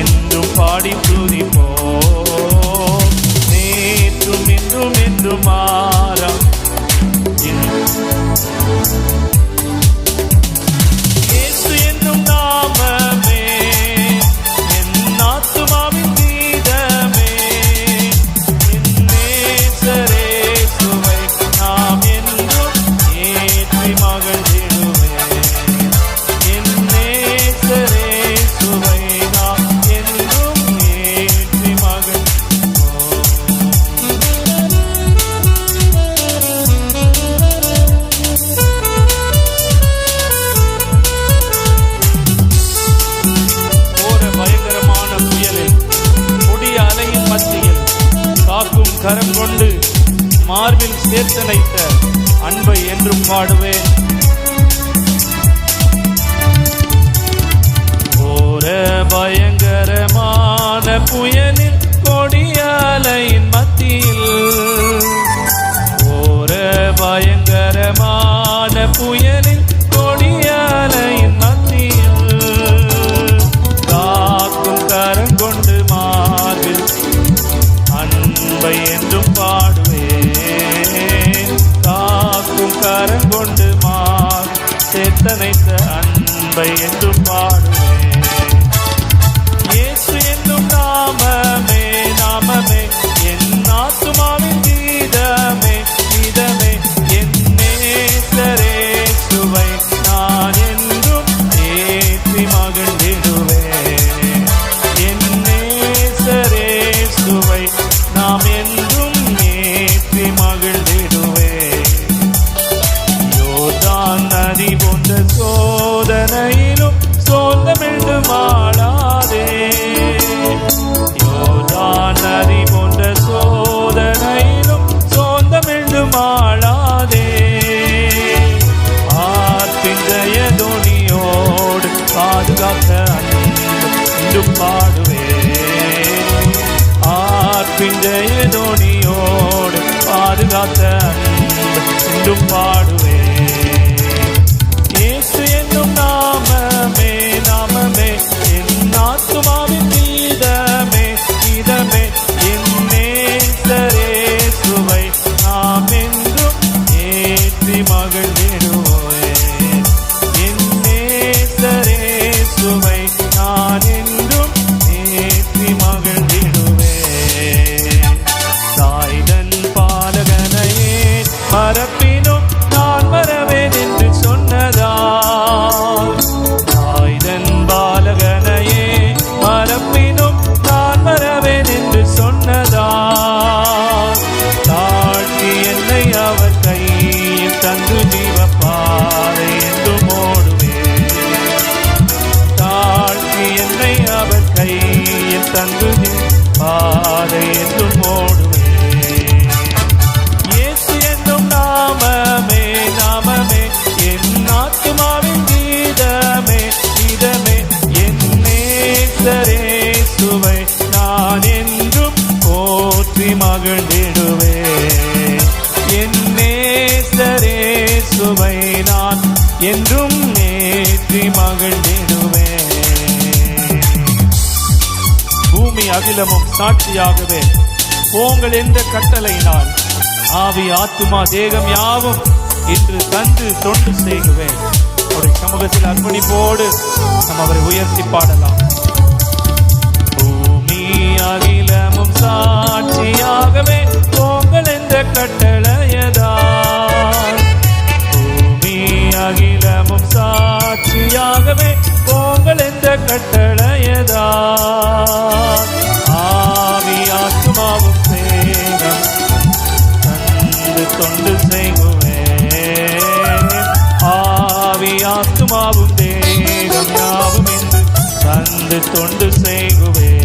என்றும் பாடி துதிப்போம். நேற்றும் இன்றும் என்றும் மாறா இயேசு என்னும் நாமமே என் ஆத்துமாவின் கீதமே. என் நேசரே சுவை நாம் என்றும் ஏற்றி மகிழ்ந்திடுவேன். என் நேசரே சுவை நாம் என்றும் ஏற்றி மகிழ்ந்திடுவோம். பயங்கரமான புயலில் கொடிய அலையின் மத்தியில் காக்கும் கரம் கொண்டு மார்பில் சேர்த்தனைத்த அன்பை என்றும் பாடுவேன். ஓர பயங்கரமான புயலில் கொடிய அலையின் மத்தியில், ஓர பயங்கரமான புயலில் கொடிய அலையின் மத்தியில் காக்கும் கரம் கொண்டு மார்பில் அன்பை என்றும் பாடுவேன். காக்கும் கரம் கொண்டு மார் சேர்த்தனைத்த அன்பை என்றும் பாடுவேன். இயேசு என்னும் நாமமே நாமமே என் ஆத்துமாவின் கீதமே கீதமே. என் நேசரே சுவை நான் என்றும் ஏற்றி மகிழ்ந்திடுவேன். என் நேசரே சுவை நாம் என்றும் ஏற்றி மகிழ்ந்திடுவேன். யோர்தான் நதி போன்ற சோதனையிலும் சோர்ந்தமிழ்ந்து மாளாதே. யோர்தான் நதி போன்ற சோதனையிலும் சோர்ந்தமிழ்ந்து மாளாதே. ஆர்ப்பின் ஜெயதொனியோடு பாதுகாக்க அன்பும் பாடுவேன். ஆர்ப்பின் ஜெயதொனியோடு பாதுகாக்க அன்பும் பாடுவேன். இயேசு என்னும் நாமமே நாமமே என் ஆத்துமாவின் கீதமே கீதமே. என் நேசரே சுவை நாம் என்றும் ஏற்றி மகிழ்ந்திடுவேன். என் நேசரே சுவை நான் என்றும் ஏற்றி மகிழ்ந்திடுவேன். தாய்தன் பாலகனையே மறப்பினும் நான் மறவேன் என்று சொன்னதால், தாய்தன் பாலகனையே மறப்பினும் நான் மறவேன் என்று சொன்னதால், தாழ்த்தி என்னை அவர் கையில் தந்து ஜீவப்பாதை என்றும் ஓடுவேன். தாழ்த்தி என்னை அவர் கையில் தந்து பாதை என்றும் ஓடுவேன். இயேசு என்னும் நாமமே நாமமே என் ஆத்துமாவின் கீதமே கீதமே. என் நேசரே சுவை நான் என்றும் போற்றி மகிழ்ந்திடுவேன். என் நேசரே சுவை நான் என்றும் ஏற்றி மகிழ்ந்திடுவேன். பூமி அகிலமும் சாட்சியாகவே போங்கள் என்ற கட்டளையினால் ஆவி ஆத்துமா தேகம் யாவும் இன்று தந்து தொண்டு செய்குவேன். அவருடைய சமூகத்தில் அர்ப்பணிப்போடு நாம் அவரை உயர்த்தி பாடலாம். பூமி அகிலமும் சாட்சியாகவே போங்கள் என்ற கட்டளையதால், பூமி அகிலமும் சாட்சியாகவே போங்கள் என்ற கட்டளையதால், ஆவி ஆத்துமாவும் தேகம் தந்து தொண்டு செய்குவேன். ஆவி ஆத்துமாவும் தேகம் யாவும் என்று தந்து தொண்டு செய்குவேன்.